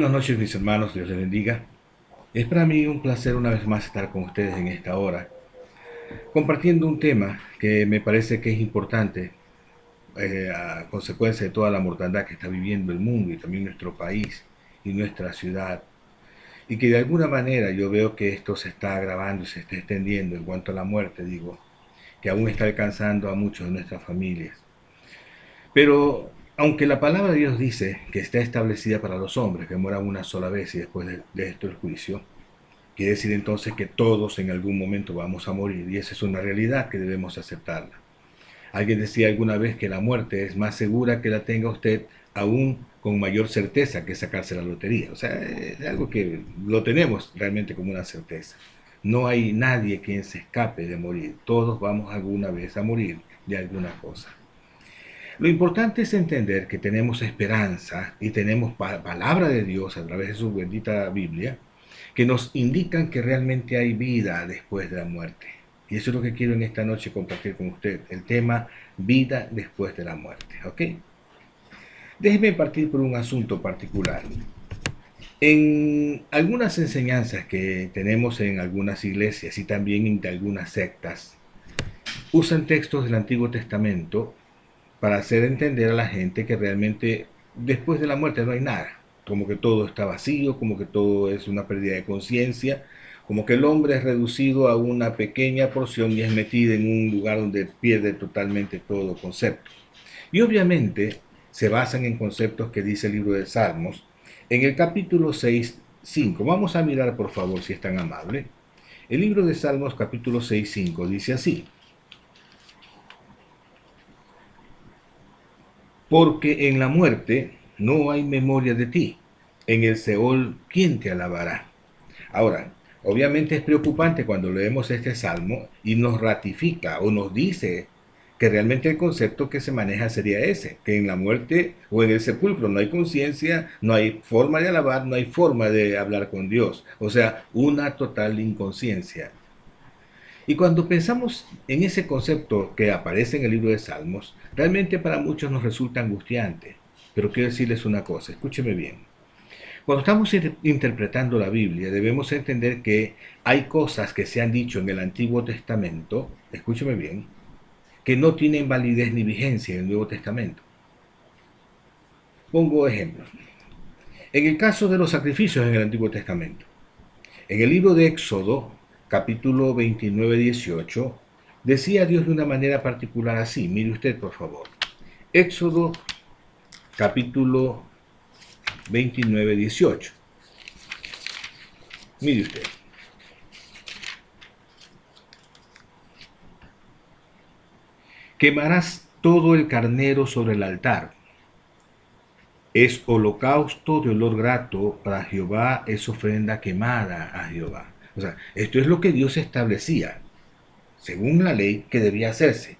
Buenas noches mis hermanos, Dios les bendiga. Es para mí un placer una vez más estar con ustedes en esta hora, compartiendo un tema que me parece que es importante a consecuencia de toda la mortandad que está viviendo el mundo y también nuestro país y nuestra ciudad. Y que de alguna manera yo veo que esto se está agravando y se está extendiendo en cuanto a la muerte, digo, que aún está alcanzando a muchos de nuestras familias. Pero aunque la palabra de Dios dice que está establecida para los hombres, que mueran una sola vez y después de esto el juicio, quiere decir entonces que todos en algún momento vamos a morir y esa es una realidad que debemos aceptarla. Alguien decía alguna vez que la muerte es más segura que la tenga usted aún con mayor certeza que sacarse la lotería. O sea, es algo que lo tenemos realmente como una certeza. No hay nadie quien se escape de morir. Todos vamos alguna vez a morir de alguna cosa. Lo importante es entender que tenemos esperanza y tenemos palabra de Dios a través de su bendita Biblia que nos indican que realmente hay vida después de la muerte. Y eso es lo que quiero en esta noche compartir con usted, el tema vida después de la muerte. ¿Ok? Déjeme partir por un asunto particular. En algunas enseñanzas que tenemos en algunas iglesias y también en algunas sectas, usan textos del Antiguo Testamento para hacer entender a la gente que realmente después de la muerte no hay nada, como que todo está vacío, como que todo es una pérdida de conciencia, como que el hombre es reducido a una pequeña porción y es metido en un lugar donde pierde totalmente todo concepto. Y obviamente se basan en conceptos que dice el libro de Salmos en el capítulo 6, 5. Vamos a mirar por favor si es tan amable. El libro de Salmos capítulo 6, 5 dice así: porque en la muerte no hay memoria de ti. En el Seol, ¿quién te alabará? Ahora, obviamente es preocupante cuando leemos este salmo y nos ratifica o nos dice que realmente el concepto que se maneja sería ese, que en la muerte o en el sepulcro no hay conciencia, no hay forma de alabar, no hay forma de hablar con Dios. O sea, una total inconsciencia. Y cuando pensamos en ese concepto que aparece en el libro de Salmos, realmente para muchos nos resulta angustiante. Pero quiero decirles una cosa, escúcheme bien. Cuando estamos interpretando la Biblia, debemos entender que hay cosas que se han dicho en el Antiguo Testamento, escúcheme bien, que no tienen validez ni vigencia en el Nuevo Testamento. Pongo ejemplos. En el caso de los sacrificios en el Antiguo Testamento, en el libro de Éxodo, capítulo 29, 18, decía Dios de una manera particular así. Mire usted, por favor. Éxodo, capítulo 29, 18. Mire usted. Quemarás todo el carnero sobre el altar. Es holocausto de olor grato para Jehová, es ofrenda quemada a Jehová. O sea, esto es lo que Dios establecía, según la ley, que debía hacerse.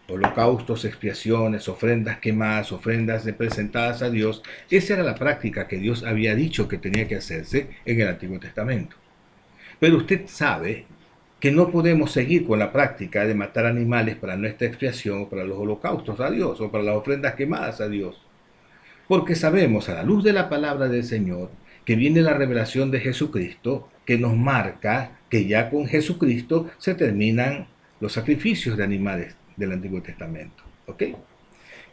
Holocaustos, expiaciones, ofrendas quemadas, ofrendas presentadas a Dios. Esa era la práctica que Dios había dicho que tenía que hacerse en el Antiguo Testamento. Pero usted sabe que no podemos seguir con la práctica de matar animales para nuestra expiación, para los holocaustos a Dios o para las ofrendas quemadas a Dios. Porque sabemos a la luz de la palabra del Señor que viene la revelación de Jesucristo que nos marca que ya con Jesucristo se terminan los sacrificios de animales del Antiguo Testamento. ¿Ok?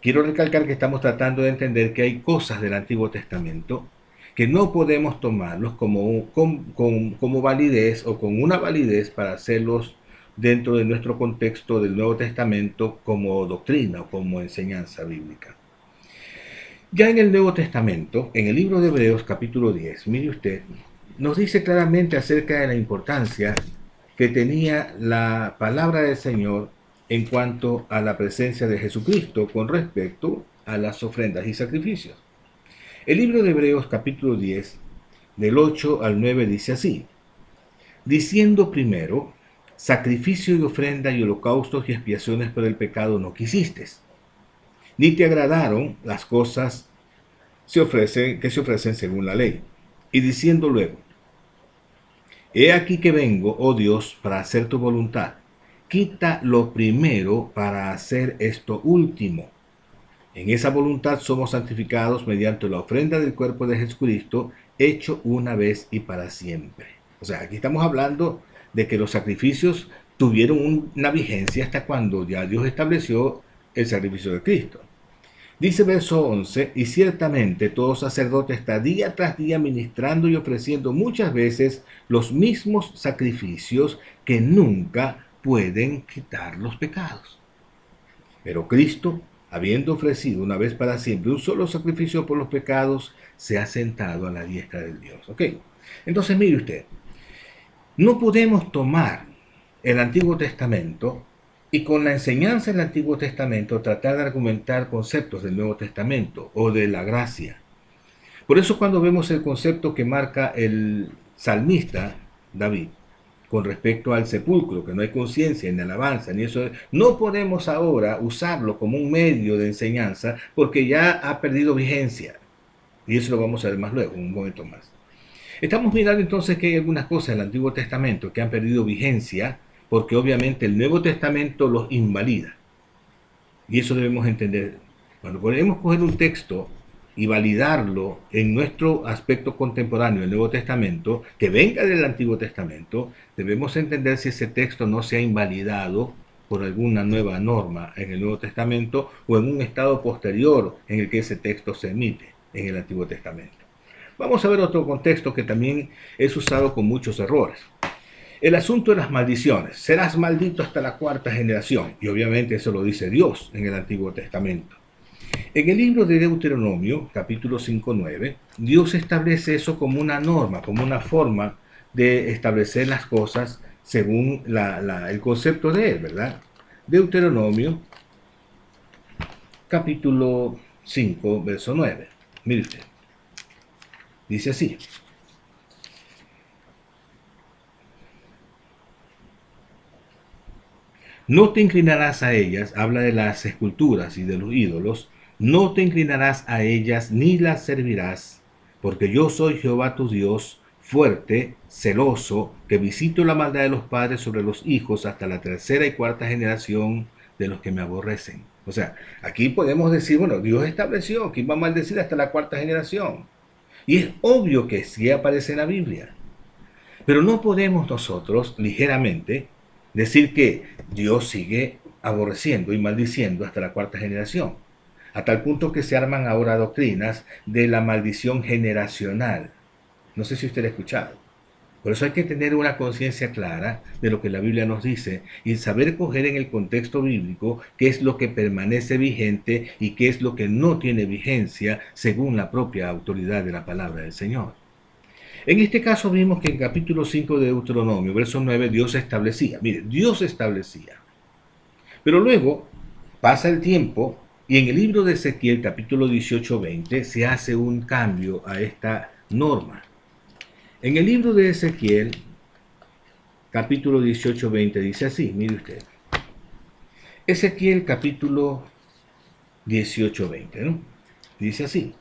Quiero recalcar que estamos tratando de entender que hay cosas del Antiguo Testamento que no podemos tomarlos como validez o con una validez para hacerlos dentro de nuestro contexto del Nuevo Testamento como doctrina o como enseñanza bíblica. Ya en el Nuevo Testamento, en el libro de Hebreos capítulo 10, mire usted, nos dice claramente acerca de la importancia que tenía la palabra del Señor en cuanto a la presencia de Jesucristo con respecto a las ofrendas y sacrificios. El libro de Hebreos capítulo 10, del 8 al 9 dice así: diciendo primero, sacrificio y ofrenda y holocaustos y expiaciones por el pecado no quisiste, ni te agradaron las cosas que se ofrecen según la ley. Y diciendo luego, he aquí que vengo, oh Dios, para hacer tu voluntad. Quita lo primero para hacer esto último. En esa voluntad somos santificados mediante la ofrenda del cuerpo de Jesucristo, hecho una vez y para siempre. O sea, aquí estamos hablando de que los sacrificios tuvieron una vigencia hasta cuando ya Dios estableció el sacrificio de Cristo. Dice verso 11, y ciertamente todo sacerdote está día tras día ministrando y ofreciendo muchas veces los mismos sacrificios que nunca pueden quitar los pecados. Pero Cristo, habiendo ofrecido una vez para siempre un solo sacrificio por los pecados, se ha sentado a la diestra del Dios. ¿Ok? Entonces mire usted, no podemos tomar el Antiguo Testamento y con la enseñanza del Antiguo Testamento tratar de argumentar conceptos del Nuevo Testamento o de la gracia. Por eso cuando vemos el concepto que marca el salmista David con respecto al sepulcro, que no hay conciencia ni alabanza, ni eso, no podemos ahora usarlo como un medio de enseñanza porque ya ha perdido vigencia. Y eso lo vamos a ver más luego, un momento más. Estamos mirando entonces que hay algunas cosas del Antiguo Testamento que han perdido vigencia porque obviamente el Nuevo Testamento los invalida. Y eso debemos entender. Cuando podemos coger un texto y validarlo en nuestro aspecto contemporáneo del Nuevo Testamento, que venga del Antiguo Testamento, debemos entender si ese texto no se ha invalidado por alguna nueva norma en el Nuevo Testamento o en un estado posterior en el que ese texto se emite en el Antiguo Testamento. Vamos a ver otro contexto que también es usado con muchos errores. El asunto de las maldiciones. Serás maldito hasta la cuarta generación. Y obviamente eso lo dice Dios en el Antiguo Testamento. En el libro de Deuteronomio, capítulo 5:9, Dios establece eso como una norma, como una forma de establecer las cosas según el concepto de él, ¿verdad? Deuteronomio, capítulo 5, verso 9. Mire usted. Dice así. No te inclinarás a ellas, habla de las esculturas y de los ídolos, no te inclinarás a ellas ni las servirás, porque yo soy Jehová tu Dios, fuerte, celoso, que visito la maldad de los padres sobre los hijos hasta la tercera y cuarta generación de los que me aborrecen. O sea, aquí podemos decir, bueno, Dios estableció que iba a maldecir hasta la cuarta generación. Y es obvio que sí aparece en la Biblia. Pero no podemos nosotros ligeramente decir que Dios sigue aborreciendo y maldiciendo hasta la cuarta generación, a tal punto que se arman ahora doctrinas de la maldición generacional. No sé si usted lo ha escuchado. Por eso hay que tener una conciencia clara de lo que la Biblia nos dice y saber coger en el contexto bíblico qué es lo que permanece vigente y qué es lo que no tiene vigencia según la propia autoridad de la palabra del Señor. En este caso vimos que en capítulo 5 de Deuteronomio, verso 9, Dios establecía. Mire, Dios establecía. Pero luego pasa el tiempo y en el libro de Ezequiel, capítulo 18-20, se hace un cambio a esta norma. En el libro de Ezequiel, capítulo 18-20, dice así, mire usted. Ezequiel, capítulo 18-20, ¿no? Dice así.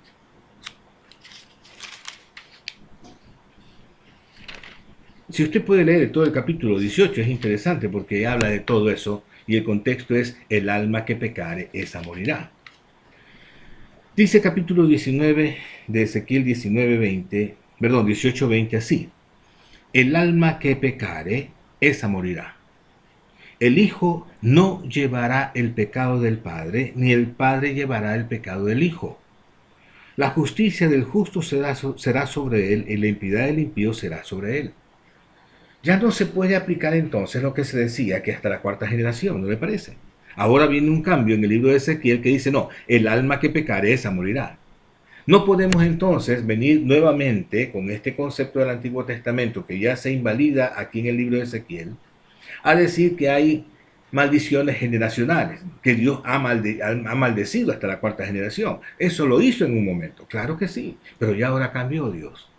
Si usted puede leer todo el capítulo 18, es interesante porque habla de todo eso y el contexto es el alma que pecare, esa morirá. Dice capítulo 19 de Ezequiel 18:20 así. El alma que pecare, esa morirá. El Hijo no llevará el pecado del Padre, ni el Padre llevará el pecado del Hijo. La justicia del justo será sobre él y la impiedad del impío será sobre él. Ya no se puede aplicar entonces lo que se decía que hasta la cuarta generación, ¿no le parece? Ahora viene un cambio en el libro de Ezequiel que dice, no, el alma que pecare, esa morirá. No podemos entonces venir nuevamente con este concepto del Antiguo Testamento que ya se invalida aquí en el libro de Ezequiel, a decir que hay maldiciones generacionales, que Dios ha maldecido hasta la cuarta generación. Eso lo hizo en un momento, claro que sí, pero ya ahora cambió Dios.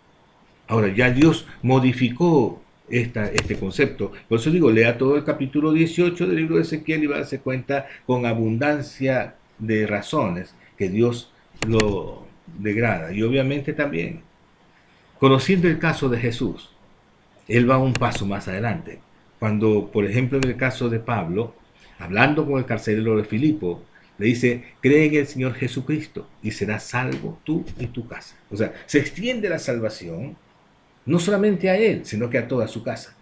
Ahora ya Dios modificó este concepto. Por eso digo, lea todo el capítulo 18 del libro de Ezequiel y va a darse cuenta con abundancia de razones que Dios lo degrada. Y obviamente también, conociendo el caso de Jesús, él va un paso más adelante. Cuando, por ejemplo, en el caso de Pablo, hablando con el carcelero de Filipo, Le dice, cree en el Señor Jesucristo y serás salvo tú y tu casa. O sea, se extiende la salvación no solamente a él, sino que a toda su casa.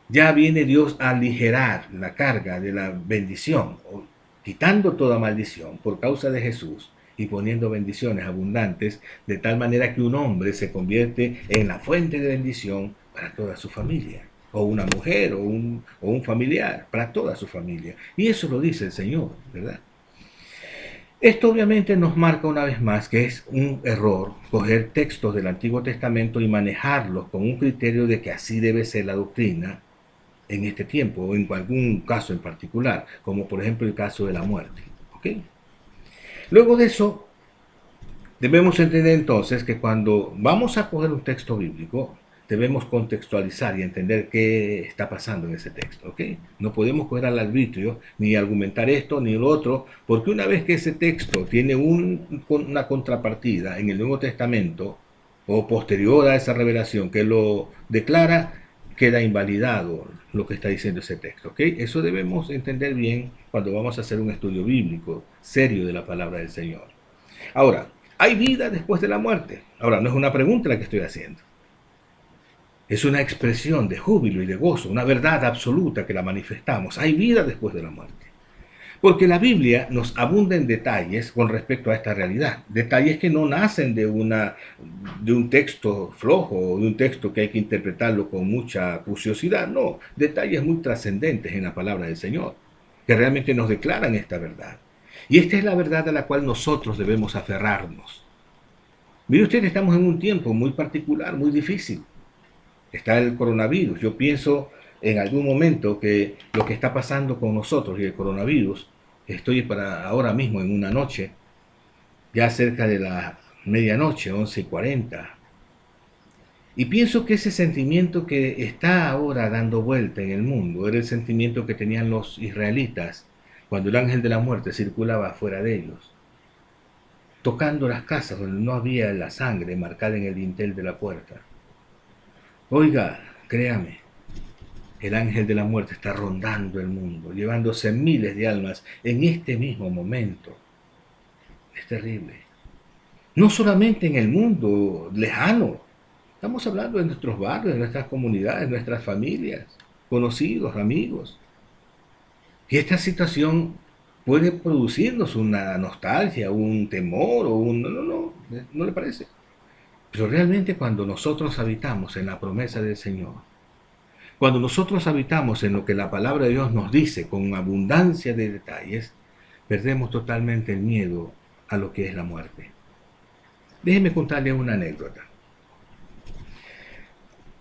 Ya viene Dios a aligerar la carga de la bendición, quitando toda maldición por causa de Jesús y poniendo bendiciones abundantes, de tal manera que un hombre se convierte en la fuente de bendición para toda su familia, o una mujer, o un familiar, para toda su familia. Y eso lo dice el Señor, ¿verdad? Esto obviamente nos marca una vez más que es un error coger textos del Antiguo Testamento y manejarlos con un criterio de que así debe ser la doctrina en este tiempo o en algún caso en particular, como por ejemplo el caso de la muerte. ¿Okay? Luego de eso, debemos entender entonces que cuando vamos a coger un texto bíblico, debemos contextualizar y entender qué está pasando en ese texto. ¿Okay? No podemos coger al arbitrio ni argumentar esto ni lo otro, porque una vez que ese texto tiene una contrapartida en el Nuevo Testamento o posterior a esa revelación que lo declara, queda invalidado lo que está diciendo ese texto. ¿Okay? Eso debemos entender bien cuando vamos a hacer un estudio bíblico serio de la palabra del Señor. Ahora, ¿hay vida después de la muerte? Ahora, no es una pregunta la que estoy haciendo. Es una expresión de júbilo y de gozo, una verdad absoluta que la manifestamos. Hay vida después de la muerte. Porque la Biblia nos abunda en detalles con respecto a esta realidad. Detalles que no nacen de un texto flojo o de un texto que hay que interpretarlo con mucha curiosidad. No, detalles muy trascendentes en la palabra del Señor, que realmente nos declaran esta verdad. Y esta es la verdad a la cual nosotros debemos aferrarnos. Mire usted, estamos en un tiempo muy particular, muy difícil. Está el coronavirus. Yo pienso en algún momento que lo que está pasando con nosotros y el coronavirus, estoy para ahora mismo en una noche, ya cerca de la medianoche, 11:40, y pienso que ese sentimiento que está ahora dando vuelta en el mundo era el sentimiento que tenían los israelitas cuando el ángel de la muerte circulaba afuera de ellos, tocando las casas donde no había la sangre marcada en el dintel de la puerta. Oiga, créame, el ángel de la muerte está rondando el mundo, llevándose miles de almas en este mismo momento. Es terrible. No solamente en el mundo lejano, estamos hablando de nuestros barrios, de nuestras comunidades, nuestras familias, conocidos, amigos. Y esta situación puede producirnos una nostalgia, un temor o un... ¿no le parece? Pero realmente cuando nosotros habitamos en la promesa del Señor, cuando nosotros habitamos en lo que la palabra de Dios nos dice con abundancia de detalles, perdemos totalmente el miedo a lo que es la muerte. Déjeme contarle una anécdota.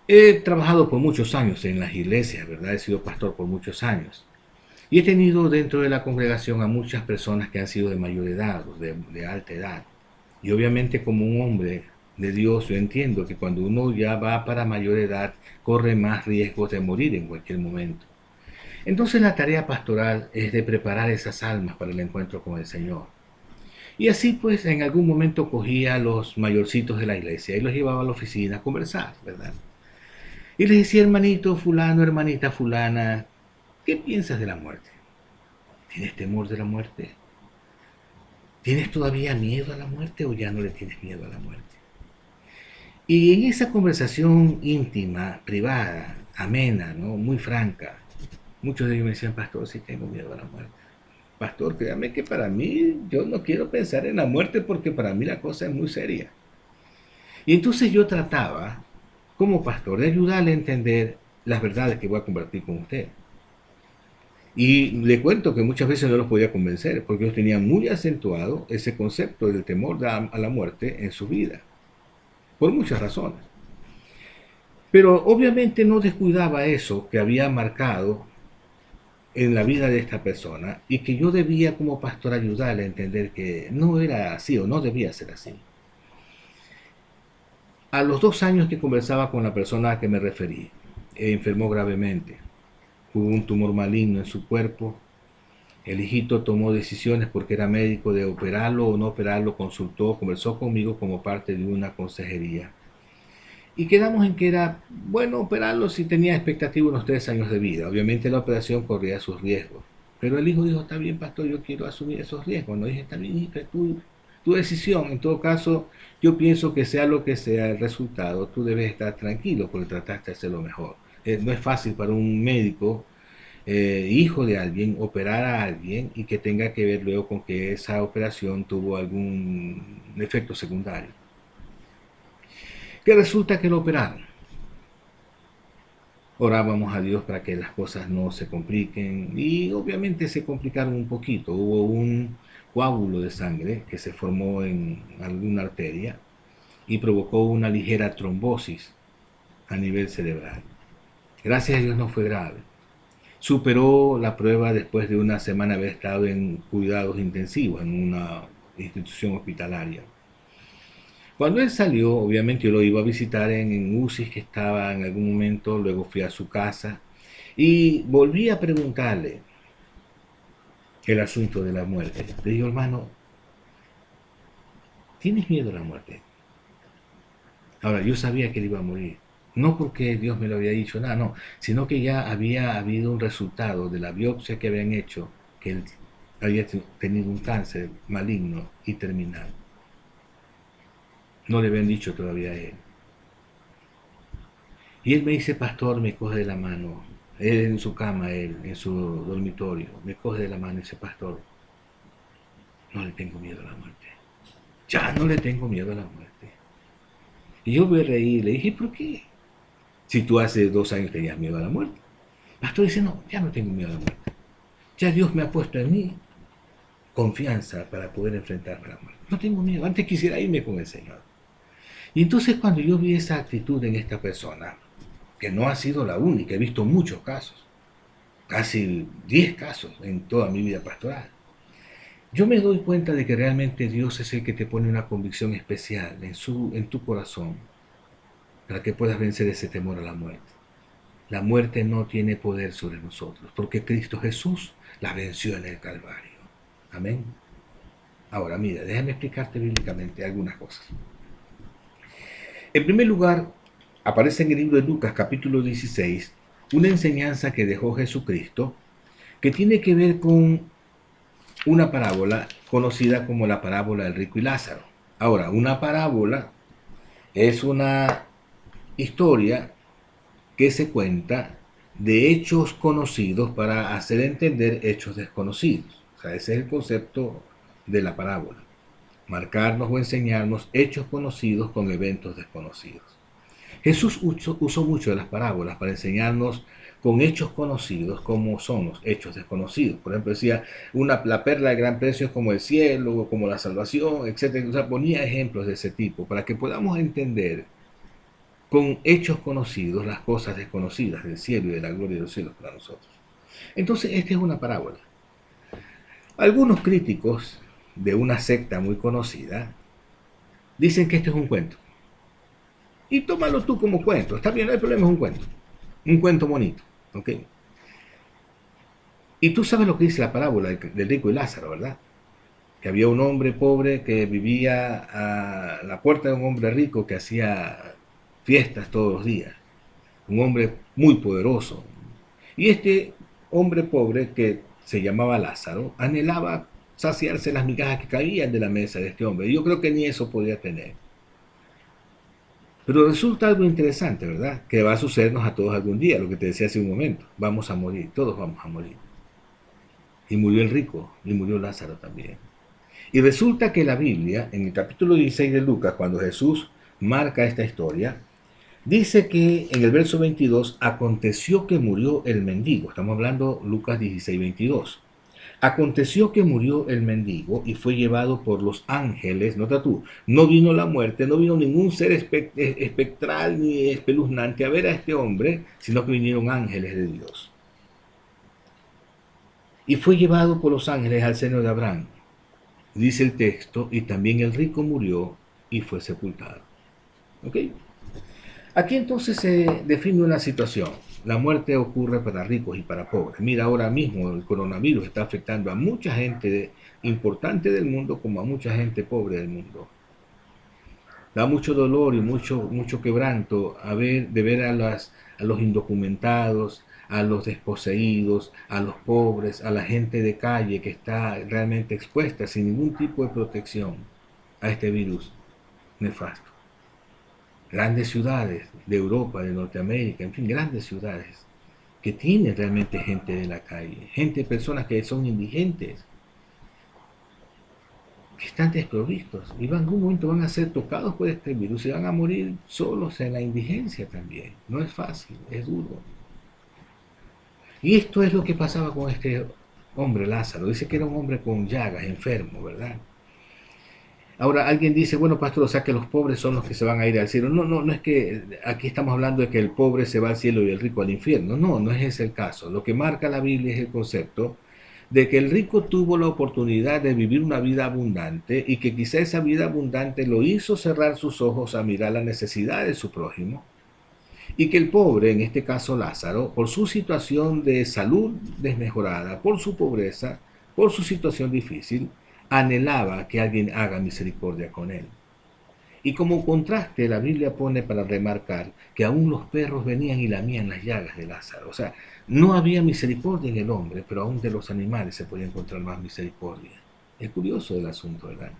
He trabajado por muchos años en las iglesias, ¿verdad? He sido pastor por muchos años. Y he tenido dentro de la congregación a muchas personas que han sido de mayor edad, de alta edad. Y obviamente como un hombre de Dios, yo entiendo que cuando uno ya va para mayor edad, corre más riesgos de morir en cualquier momento. Entonces la tarea pastoral es de preparar esas almas para el encuentro con el Señor. Y así pues en algún momento cogía a los mayorcitos de la iglesia y los llevaba a la oficina a conversar, ¿verdad? Y les decía, hermanito fulano, hermanita fulana, ¿qué piensas de la muerte? ¿Tienes temor de la muerte? ¿Tienes todavía miedo a la muerte o ya no le tienes miedo a la muerte? Y en esa conversación íntima, privada, amena, ¿no? Muy franca, muchos de ellos me decían, pastor, sí tengo miedo a la muerte. Pastor, créame que para mí, yo no quiero pensar en la muerte porque para mí la cosa es muy seria. Y entonces yo trataba, como pastor, de ayudarle a entender las verdades que voy a compartir con usted. Y le cuento que muchas veces no los podía convencer porque ellos tenían muy acentuado ese concepto del temor a la muerte en su vida, por muchas razones. Pero obviamente no descuidaba eso que había marcado en la vida de esta persona y que yo debía como pastor ayudarle a entender que no era así o no debía ser así. A los 2 años que conversaba con la persona a que me referí, enfermó gravemente. Hubo un tumor maligno en su cuerpo. El hijito tomó decisiones porque era médico de operarlo o no operarlo, consultó, conversó conmigo como parte de una consejería. Y quedamos en que era bueno operarlo si tenía expectativa unos 3 años de vida. Obviamente la operación corría sus riesgos. Pero el hijo dijo, está bien, pastor, yo quiero asumir esos riesgos. No dije, está bien, hija, tu decisión. En todo caso, yo pienso que sea lo que sea el resultado, tú debes estar tranquilo porque trataste de hacer lo mejor. No es fácil para un médico, hijo de alguien, operar a alguien y que tenga que ver luego con que esa operación tuvo algún efecto secundario. Que resulta que lo operaron. Orábamos a Dios para que las cosas no se compliquen y obviamente se complicaron un poquito. Hubo un coágulo de sangre que se formó en alguna arteria y provocó una ligera trombosis a nivel cerebral. Gracias a Dios no fue grave. Superó la prueba después de una semana haber estado en cuidados intensivos en una institución hospitalaria. Cuando él salió, obviamente yo lo iba a visitar en UCI que estaba en algún momento, luego fui a su casa y volví a preguntarle el asunto de la muerte. Le digo, hermano, ¿tienes miedo a la muerte? Ahora, yo sabía que él iba a morir. No porque Dios me lo había dicho, nada, no, sino que ya había habido un resultado de la biopsia que habían hecho, que él había tenido un cáncer maligno y terminal. No le habían dicho todavía a él. Y él me dice, pastor, me coge de la mano. Él en su cama, él en su dormitorio, me coge de la mano y dice, pastor, no le tengo miedo a la muerte. Ya no le tengo miedo a la muerte. Y yo me reí, le dije, ¿por qué? Si tú hace 2 años tenías miedo a la muerte. El pastor dice, no, ya no tengo miedo a la muerte. Ya Dios me ha puesto en mí confianza para poder enfrentarme a la muerte. No tengo miedo, antes quisiera irme con el Señor. Y entonces cuando yo vi esa actitud en esta persona, que no ha sido la única, he visto muchos casos, casi 10 casos en toda mi vida pastoral, yo me doy cuenta de que realmente Dios es el que te pone una convicción especial en tu corazón para que puedas vencer ese temor a la muerte. La muerte no tiene poder sobre nosotros, porque Cristo Jesús la venció en el Calvario. Amén. Ahora, mira, déjame explicarte bíblicamente algunas cosas. En primer lugar, aparece en el libro de Lucas, capítulo 16, una enseñanza que dejó Jesucristo que tiene que ver con una parábola conocida como la parábola del rico y Lázaro. Ahora, una parábola es una historia que se cuenta de hechos conocidos para hacer entender hechos desconocidos. O sea, ese es el concepto de la parábola. Marcarnos o enseñarnos hechos conocidos con eventos desconocidos. Jesús usó mucho de las parábolas para enseñarnos con hechos conocidos como son los hechos desconocidos. Por ejemplo, decía, la perla de gran precio es como el cielo, como la salvación, etc. O sea, ponía ejemplos de ese tipo para que podamos entender con hechos conocidos las cosas desconocidas del cielo y de la gloria de los cielos para nosotros. Entonces, esta es una parábola. Algunos críticos de una secta muy conocida dicen que este es un cuento. Y tómalo tú como cuento. Está bien, no hay problema, es un cuento. Un cuento bonito. ¿Ok? Y tú sabes lo que dice la parábola del rico y Lázaro, ¿verdad? Que había un hombre pobre que vivía a la puerta de un hombre rico que hacía fiestas todos los días. Un hombre muy poderoso. Y este hombre pobre, que se llamaba Lázaro, anhelaba saciarse las migajas que caían de la mesa de este hombre. Y yo creo que ni eso podía tener. Pero resulta algo interesante, ¿verdad? Que va a sucedernos a todos algún día, lo que te decía hace un momento. Vamos a morir, todos vamos a morir. Y murió el rico, y murió Lázaro también. Y resulta que la Biblia, en el capítulo 16 de Lucas, cuando Jesús marca esta historia, dice que en el verso 22, aconteció que murió el mendigo. Estamos hablando Lucas 16, 22. Aconteció que murió el mendigo y fue llevado por los ángeles. Nota tú, no vino la muerte, no vino ningún ser espectral ni espeluznante a ver a este hombre, sino que vinieron ángeles de Dios. Y fue llevado por los ángeles al seno de Abraham. Dice el texto, y también el rico murió y fue sepultado. ¿Ok? Aquí entonces se define una situación. La muerte ocurre para ricos y para pobres. Mira, ahora mismo el coronavirus está afectando a mucha gente importante del mundo como a mucha gente pobre del mundo. Da mucho dolor y mucho quebranto de ver a los indocumentados, a los desposeídos, a los pobres, a la gente de calle que está realmente expuesta sin ningún tipo de protección a este virus nefasto. Grandes ciudades de Europa, de Norteamérica, en fin, grandes ciudades que tienen realmente gente de la calle, personas que son indigentes, que están desprovistos y en algún momento van a ser tocados por este virus y van a morir solos en la indigencia también. No es fácil, es duro. Y esto es lo que pasaba con este hombre Lázaro. Dice que era un hombre con llagas, enfermo, ¿verdad? Ahora alguien dice, bueno, pastor, o sea que los pobres son los que se van a ir al cielo. No, no, no es que aquí estamos hablando de que el pobre se va al cielo y el rico al infierno. No, no es ese el caso. Lo que marca la Biblia es el concepto de que el rico tuvo la oportunidad de vivir una vida abundante y que quizá esa vida abundante lo hizo cerrar sus ojos a mirar la necesidad de su prójimo, y que el pobre, en este caso Lázaro, por su situación de salud desmejorada, por su pobreza, por su situación difícil, anhelaba que alguien haga misericordia con él. Y como contraste, la Biblia pone para remarcar que aún los perros venían y lamían las llagas de Lázaro. O sea, no había misericordia en el hombre, pero aún de los animales se podía encontrar más misericordia. Es curioso el asunto, ¿verdad?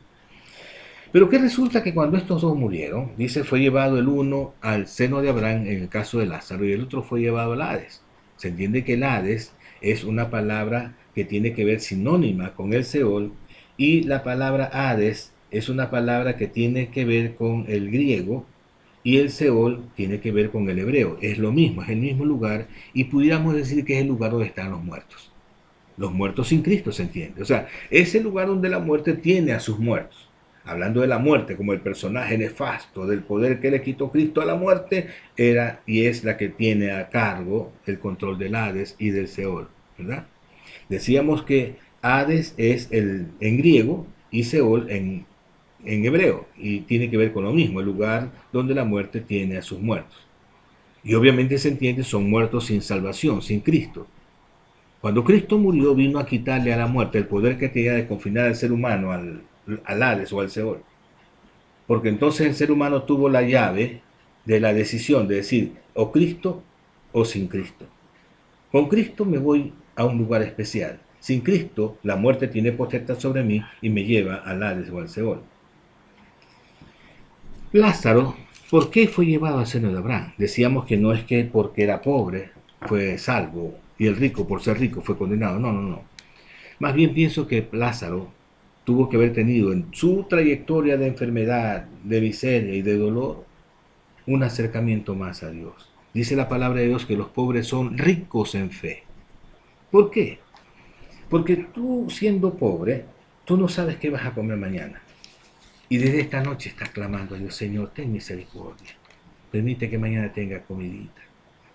Pero que resulta que cuando estos dos murieron, dice, fue llevado el uno al seno de Abraham en el caso de Lázaro y el otro fue llevado al Hades. Se entiende que el Hades es una palabra que tiene que ver sinónima con el Seol, y la palabra Hades es una palabra que tiene que ver con el griego, y el Seol tiene que ver con el hebreo. Es lo mismo, es el mismo lugar, y pudiéramos decir que es el lugar donde están los muertos. Los muertos sin Cristo, se entiende. O sea, es el lugar donde la muerte tiene a sus muertos. Hablando de la muerte como el personaje nefasto del poder que le quitó Cristo a la muerte, era y es la que tiene a cargo el control del Hades y del Seol, ¿verdad? Decíamos que Hades es en griego y Seol en hebreo, y tiene que ver con lo mismo, el lugar donde la muerte tiene a sus muertos. Y obviamente se entiende, son muertos sin salvación, sin Cristo. Cuando Cristo murió, vino a quitarle a la muerte el poder que tenía de confinar al ser humano al Hades o al Seol. Porque entonces el ser humano tuvo la llave de la decisión de decir o Cristo o sin Cristo. Con Cristo me voy a un lugar especial. Sin Cristo, la muerte tiene potestad sobre mí y me lleva al Hades o al Seol. Lázaro, ¿por qué fue llevado al seno de Abraham? Decíamos que no es que porque era pobre fue salvo y el rico por ser rico fue condenado. No, no, no. Más bien pienso que Lázaro tuvo que haber tenido en su trayectoria de enfermedad, de miseria y de dolor un acercamiento más a Dios. Dice la palabra de Dios que los pobres son ricos en fe. ¿Por qué? Porque tú, siendo pobre, tú no sabes qué vas a comer mañana. Y desde esta noche estás clamando a Dios: Señor, ten misericordia. Permite que mañana tenga comidita.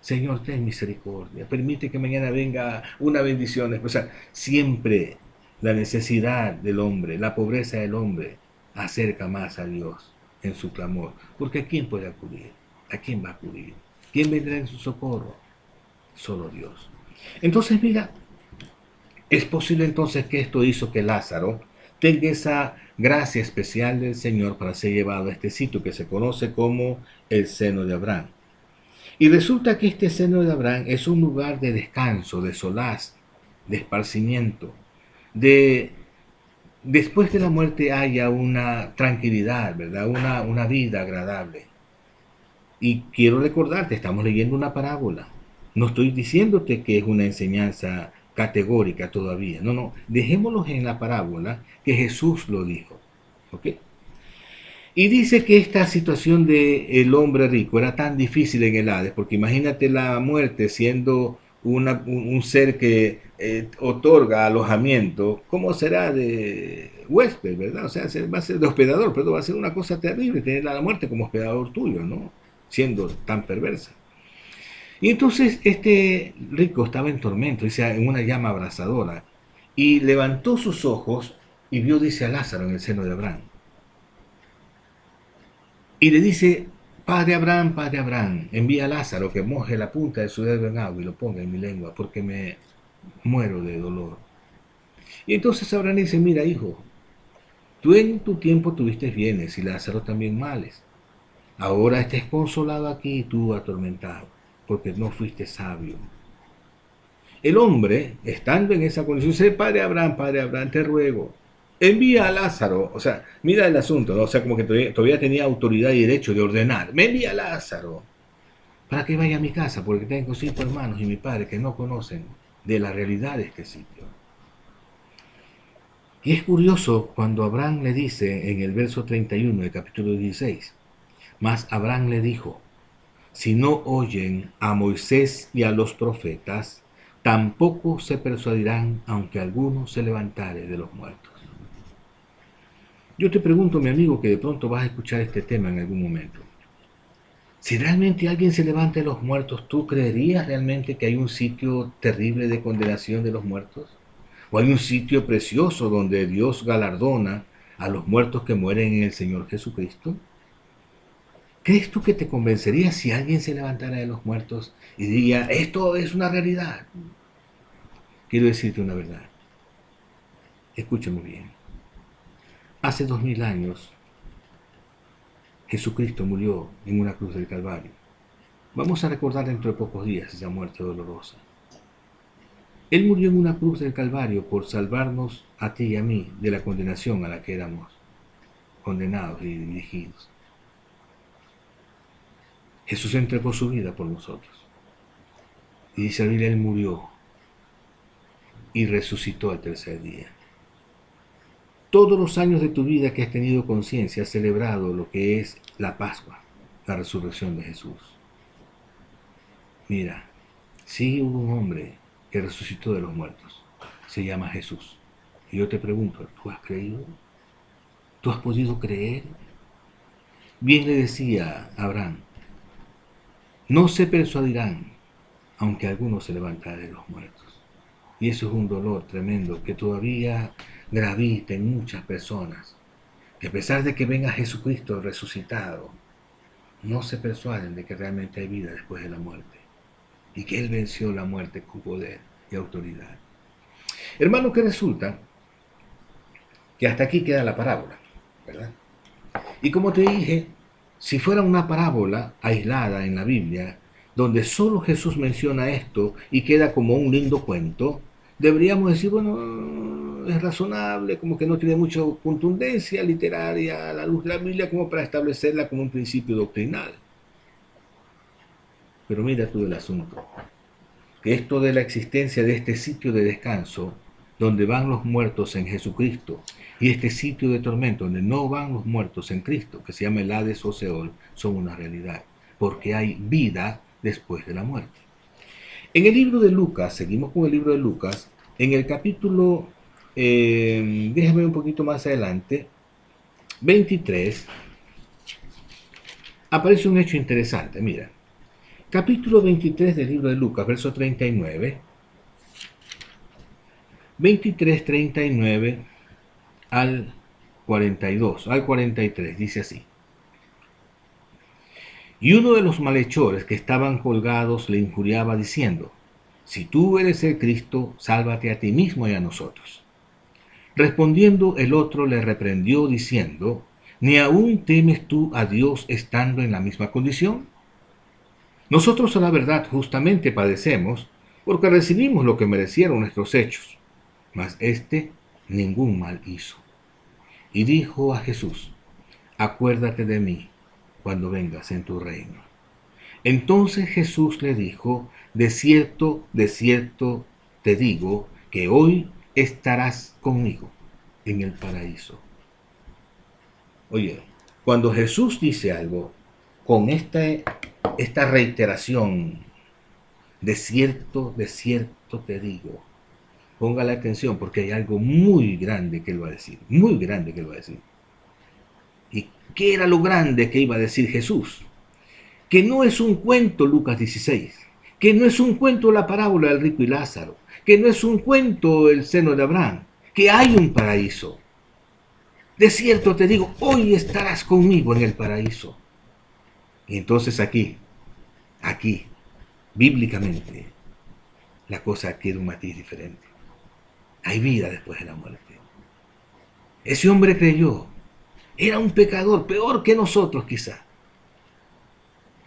Señor, ten misericordia. Permite que mañana venga una bendición. O sea, siempre la necesidad del hombre, la pobreza del hombre, acerca más a Dios en su clamor. Porque ¿a quién puede acudir? ¿A quién va a acudir? ¿Quién vendrá en su socorro? Solo Dios. Entonces, mira, es posible entonces que esto hizo que Lázaro tenga esa gracia especial del Señor para ser llevado a este sitio que se conoce como el seno de Abraham. Y resulta que este seno de Abraham es un lugar de descanso, de solaz, de esparcimiento, de después de la muerte haya una tranquilidad, ¿verdad? Una vida agradable. Y quiero recordarte, estamos leyendo una parábola. No estoy diciéndote que es una enseñanza categórica todavía. No, no, dejémoslos en la parábola que Jesús lo dijo. ¿Ok? Y dice que esta situación del hombre rico era tan difícil en el Hades, porque imagínate la muerte siendo un ser que otorga alojamiento, ¿cómo será de huésped, verdad? O sea, va a ser de hospedador, pero va a ser una cosa terrible tener a la muerte como hospedador tuyo, ¿no? Siendo tan perversa. Y entonces este rico estaba en tormento, dice, en una llama abrasadora, y levantó sus ojos y vio, dice, a Lázaro en el seno de Abraham. Y le dice: Padre Abraham, envía a Lázaro que moje la punta de su dedo en agua y lo ponga en mi lengua, porque me muero de dolor. Y entonces Abraham dice: mira, hijo, tú en tu tiempo tuviste bienes y Lázaro también males. Ahora estés consolado aquí y tú atormentado, porque no fuiste sabio. El hombre, estando en esa condición, dice, Padre Abraham, te ruego, envía a Lázaro. O sea, mira el asunto, ¿no? O sea, como que todavía tenía autoridad y derecho de ordenar. Me envía a Lázaro para que vaya a mi casa, porque tengo 5 hermanos y mi padre que no conocen de la realidad de este sitio. Y es curioso cuando Abraham le dice en el verso 31 del capítulo 16, mas Abraham le dijo, si no oyen a Moisés y a los profetas, tampoco se persuadirán aunque alguno se levantare de los muertos. Yo te pregunto, mi amigo, que de pronto vas a escuchar este tema en algún momento. Si realmente alguien se levanta de los muertos, ¿tú creerías realmente que hay un sitio terrible de condenación de los muertos? ¿O hay un sitio precioso donde Dios galardona a los muertos que mueren en el Señor Jesucristo? ¿Crees tú que te convencería si alguien se levantara de los muertos y diría, esto es una realidad? Quiero decirte una verdad. Escúchame bien. Hace 2000 años, Jesucristo murió en una cruz del Calvario. Vamos a recordar dentro de pocos días esa muerte dolorosa. Él murió en una cruz del Calvario por salvarnos a ti y a mí de la condenación a la que éramos condenados y dirigidos. Jesús entregó su vida por nosotros. Y dice la Biblia, Él murió y resucitó al tercer día. Todos los años de tu vida que has tenido conciencia, has celebrado lo que es la Pascua, la resurrección de Jesús. Mira, sí hubo un hombre que resucitó de los muertos. Se llama Jesús. Y yo te pregunto, ¿tú has creído? ¿Tú has podido creer? Bien le decía Abraham, no se persuadirán, aunque alguno se levantare de los muertos. Y eso es un dolor tremendo que todavía gravita en muchas personas, que a pesar de que venga Jesucristo resucitado, no se persuaden de que realmente hay vida después de la muerte y que Él venció la muerte con poder y autoridad. Hermano, que resulta que hasta aquí queda la parábola, ¿verdad? Y como te dije, si fuera una parábola aislada en la Biblia, donde solo Jesús menciona esto y queda como un lindo cuento, deberíamos decir, bueno, es razonable, como que no tiene mucha contundencia literaria a la luz de la Biblia como para establecerla como un principio doctrinal. Pero mira tú el asunto, que esto de la existencia de este sitio de descanso, donde van los muertos en Jesucristo, y este sitio de tormento, donde no van los muertos en Cristo, que se llama el Hades o Seol, son una realidad, porque hay vida después de la muerte. En el libro de Lucas, seguimos con el libro de Lucas, en el capítulo, déjame un poquito más adelante, 23, aparece un hecho interesante, mira. Capítulo 23 del libro de Lucas, verso 39, 23, 39 al 42, al 43, dice así. Y uno de los malhechores que estaban colgados le injuriaba diciendo, si tú eres el Cristo, sálvate a ti mismo y a nosotros. Respondiendo el otro le reprendió diciendo, ¿ni aún temes tú a Dios estando en la misma condición? Nosotros a la verdad justamente padecemos, porque recibimos lo que merecieron nuestros hechos, mas éste ningún mal hizo. Y dijo a Jesús, acuérdate de mí cuando vengas en tu reino. Entonces Jesús le dijo, de cierto te digo, que hoy estarás conmigo en el paraíso. Oye, cuando Jesús dice algo, con esta reiteración, de cierto te digo, póngale atención porque hay algo muy grande que él va a decir, muy grande que él va a decir. ¿Y qué era lo grande que iba a decir Jesús? Que no es un cuento Lucas 16, que no es un cuento la parábola del rico y Lázaro, que no es un cuento el seno de Abraham, que hay un paraíso. De cierto te digo, hoy estarás conmigo en el paraíso. Y entonces aquí, bíblicamente, la cosa adquiere un matiz diferente. Hay vida después de la muerte. Ese hombre creyó. Era un pecador, peor que nosotros quizá.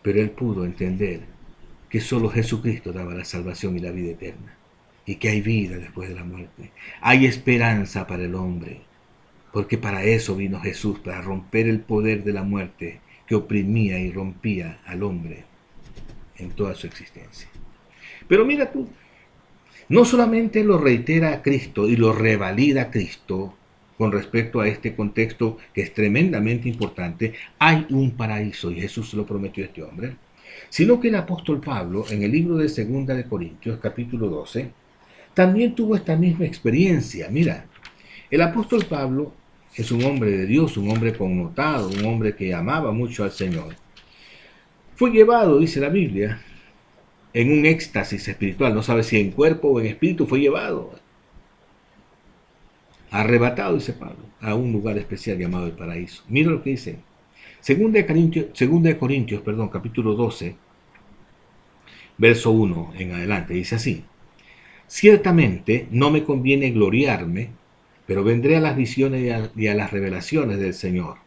Pero él pudo entender que solo Jesucristo daba la salvación y la vida eterna. y que hay vida después de la muerte. Hay esperanza para el hombre, porque para eso vino Jesús, para romper el poder de la muerte que oprimía y rompía al hombre en toda su existencia. Pero mira tú, no solamente lo reitera Cristo y lo revalida Cristo con respecto a este contexto que es tremendamente importante, hay un paraíso y Jesús se lo prometió a este hombre, sino que el apóstol Pablo en el libro de Segunda de Corintios capítulo 12 también tuvo esta misma experiencia. Mira, el apóstol Pablo es un hombre de Dios, un hombre connotado, un hombre que amaba mucho al Señor. Fue llevado, dice la Biblia, en un éxtasis espiritual, no sabe si en cuerpo o en espíritu, fue llevado, arrebatado, dice Pablo, a un lugar especial llamado el paraíso. Mira lo que dice. Segunda de Corintios, capítulo 12, verso 1 en adelante, dice así: ciertamente no me conviene gloriarme, pero vendré a las visiones y a las revelaciones del Señor.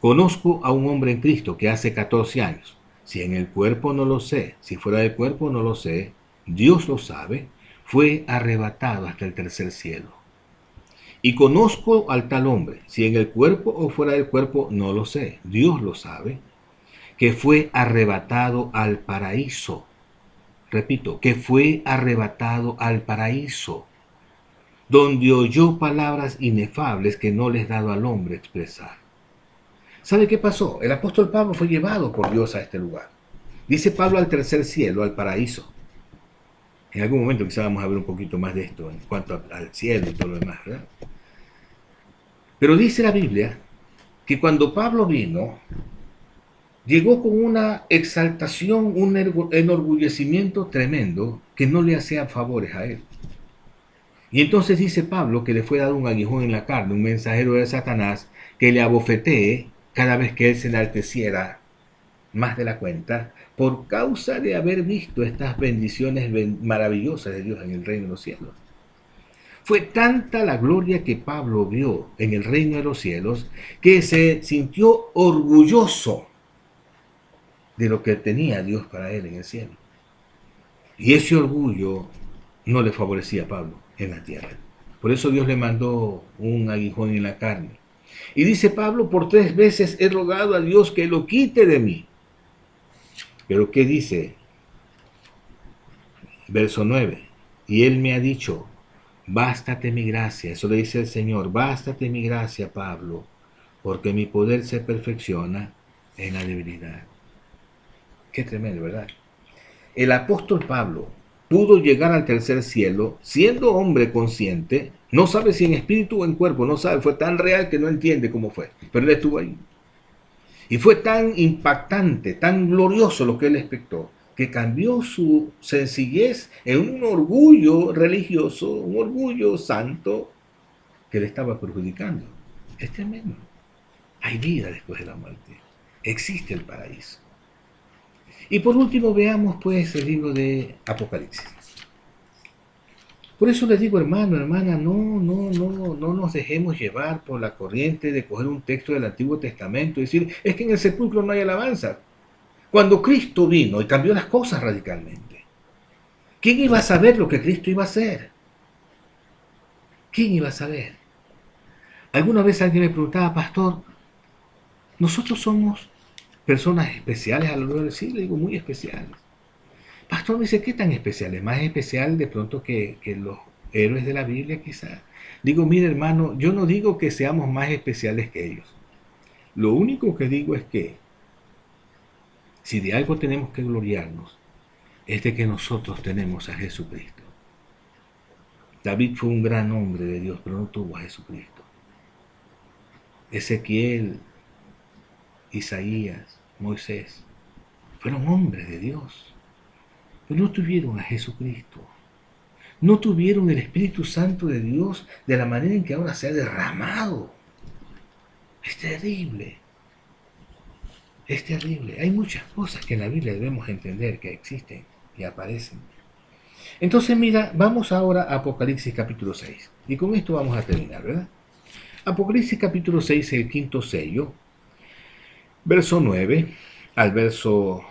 Conozco a un hombre en Cristo que hace 14 años, si en el cuerpo no lo sé, si fuera del cuerpo no lo sé, Dios lo sabe, fue arrebatado hasta el tercer cielo. Y conozco al tal hombre, si en el cuerpo o fuera del cuerpo no lo sé, Dios lo sabe, que fue arrebatado al paraíso. Repito, que fue arrebatado al paraíso, donde oyó palabras inefables que no les dado al hombre expresar. ¿Sabe qué pasó? El apóstol Pablo fue llevado por Dios a este lugar. Dice Pablo al tercer cielo, al paraíso. En algún momento quizá vamos a ver un poquito más de esto en cuanto al cielo y todo lo demás, ¿verdad? Pero dice la Biblia que cuando Pablo vino, llegó con una exaltación, un enorgullecimiento tremendo que no le hacía favores a él. Y entonces dice Pablo que le fue dado un aguijón en la carne, un mensajero de Satanás que le abofetee cada vez que él se enalteciera más de la cuenta por causa de haber visto estas bendiciones maravillosas de Dios en el reino de los cielos. Fue tanta la gloria que Pablo vio en el reino de los cielos que se sintió orgulloso de lo que tenía Dios para él en el cielo. Y ese orgullo no le favorecía a Pablo en la tierra. Por eso Dios le mandó un aguijón en la carne. Y dice Pablo, por 3 veces he rogado a Dios que lo quite de mí. Pero ¿qué dice? Verso 9. Y él me ha dicho, bástate mi gracia. Eso le dice el Señor, bástate mi gracia, Pablo, porque mi poder se perfecciona en la debilidad. Qué tremendo, ¿verdad? El apóstol Pablo pudo llegar al tercer cielo siendo hombre consciente, no sabe si en espíritu o en cuerpo, no sabe, fue tan real que no entiende cómo fue, pero él estuvo ahí. Y fue tan impactante, tan glorioso lo que él expectó, que cambió su sencillez en un orgullo religioso, un orgullo santo que le estaba perjudicando. Es tremendo. Hay vida después de la muerte. Existe el paraíso. Y por último veamos pues el libro de Apocalipsis. Por eso les digo, hermano, hermana, no nos dejemos llevar por la corriente de coger un texto del Antiguo Testamento y decir, es que en el sepulcro no hay alabanza. Cuando Cristo vino y cambió las cosas radicalmente, ¿quién iba a saber lo que Cristo iba a hacer? ¿Quién iba a saber? Alguna vez alguien me preguntaba, pastor, nosotros somos personas especiales a lo largo del siglo, digo, muy especiales. Pastor me dice, ¿qué tan especial? ¿Es más especial de pronto que los héroes de la Biblia quizá? Digo, mire hermano, yo no digo que seamos más especiales que ellos. Lo único que digo es que si de algo tenemos que gloriarnos, es de que nosotros tenemos a Jesucristo. David fue un gran hombre de Dios, pero no tuvo a Jesucristo. Ezequiel, Isaías, Moisés, fueron hombres de Dios, pero no tuvieron a Jesucristo. No tuvieron el Espíritu Santo de Dios de la manera en que ahora se ha derramado. Es terrible. Es terrible. Hay muchas cosas que en la Biblia debemos entender que existen y aparecen. Entonces mira, vamos ahora a Apocalipsis capítulo 6. Y con esto vamos a terminar, ¿verdad? Apocalipsis capítulo 6, el quinto sello, verso 9 al verso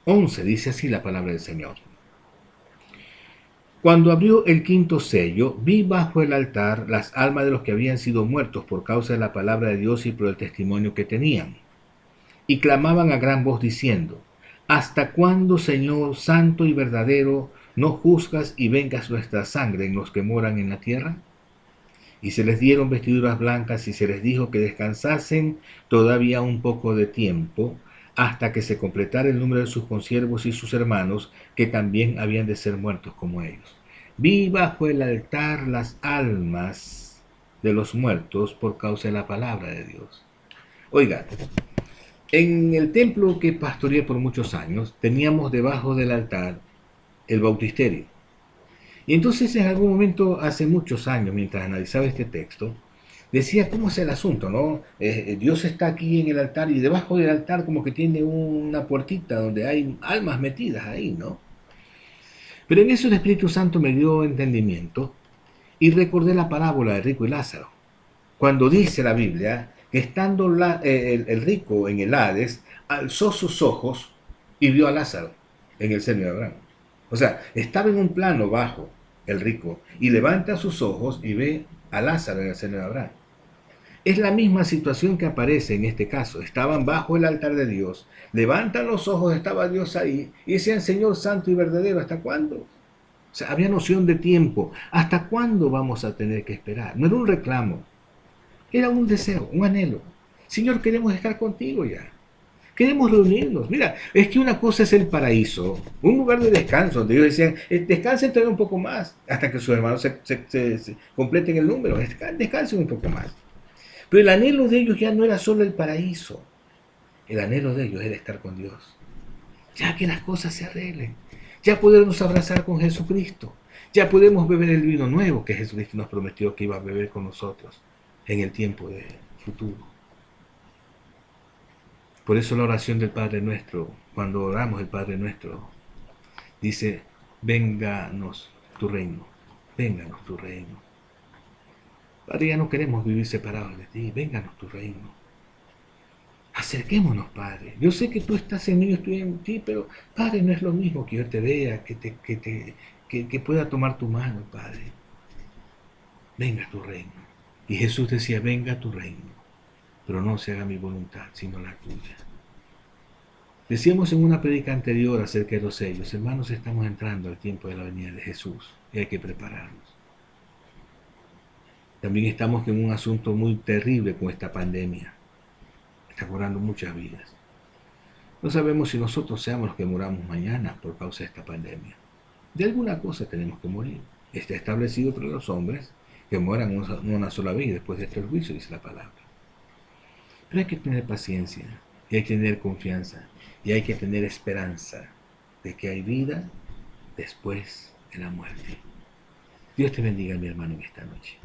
11, dice así la palabra del Señor. Cuando abrió el quinto sello, vi bajo el altar las almas de los que habían sido muertos por causa de la palabra de Dios y por el testimonio que tenían. Y clamaban a gran voz diciendo: ¿Hasta cuándo, Señor santo y verdadero, no juzgas y vengas nuestra sangre en los que moran en la tierra? Y se les dieron vestiduras blancas y se les dijo que descansasen todavía un poco de tiempo, hasta que se completara el número de sus consiervos y sus hermanos, que también habían de ser muertos como ellos. Vi bajo el altar las almas de los muertos por causa de la palabra de Dios. Oiga, en el templo que pastoreé por muchos años, teníamos debajo del altar el bautisterio. Y entonces en algún momento, hace muchos años, mientras analizaba este texto, decía, ¿cómo es el asunto, no? Dios está aquí en el altar y debajo del altar como que tiene una puertita donde hay almas metidas ahí, ¿no? Pero en eso el Espíritu Santo me dio entendimiento y recordé la parábola de rico y Lázaro. Cuando dice la Biblia que estando el rico en el Hades, alzó sus ojos y vio a Lázaro en el seno de Abraham. O sea, estaba en un plano bajo el rico y levanta sus ojos y ve a Lázaro en el seno de Abraham. Es la misma situación que aparece en este caso. Estaban bajo el altar de Dios, levantan los ojos, estaba Dios ahí y decían: Señor santo y verdadero, ¿hasta cuándo? O sea, había noción de tiempo. ¿Hasta cuándo vamos a tener que esperar? No era un reclamo, era un deseo, un anhelo. Señor, queremos estar contigo ya. Queremos reunirnos. Mira, es que una cosa es el paraíso, un lugar de descanso, donde ellos decían: descansen todavía un poco más, hasta que sus hermanos se completen el número, descansen un poco más. Pero el anhelo de ellos ya no era solo el paraíso, el anhelo de ellos era estar con Dios. Ya que las cosas se arreglen, ya podemos abrazar con Jesucristo, ya podemos beber el vino nuevo que Jesucristo nos prometió que iba a beber con nosotros en el tiempo de futuro. Por eso la oración del Padre Nuestro, cuando oramos el Padre Nuestro, dice: vénganos tu reino, vénganos tu reino. Padre, ya no queremos vivir separados de ti, vénganos tu reino. Acerquémonos, Padre. Yo sé que tú estás en mí, yo estoy en ti, pero Padre, no es lo mismo que yo te vea, que pueda tomar tu mano, Padre. Venga tu reino. Y Jesús decía: venga tu reino, pero no se haga mi voluntad, sino la tuya. Decíamos en una predica anterior acerca de los sellos: hermanos, estamos entrando al tiempo de la venida de Jesús y hay que prepararnos. También estamos en un asunto muy terrible con esta pandemia. Está cobrando muchas vidas. No sabemos si nosotros seamos los que moramos mañana por causa de esta pandemia. De alguna cosa tenemos que morir. Está establecido entre los hombres que mueran una sola vez y después de este juicio, dice la palabra. Pero hay que tener paciencia y hay que tener confianza y hay que tener esperanza de que hay vida después de la muerte. Dios te bendiga, mi hermano, en esta noche.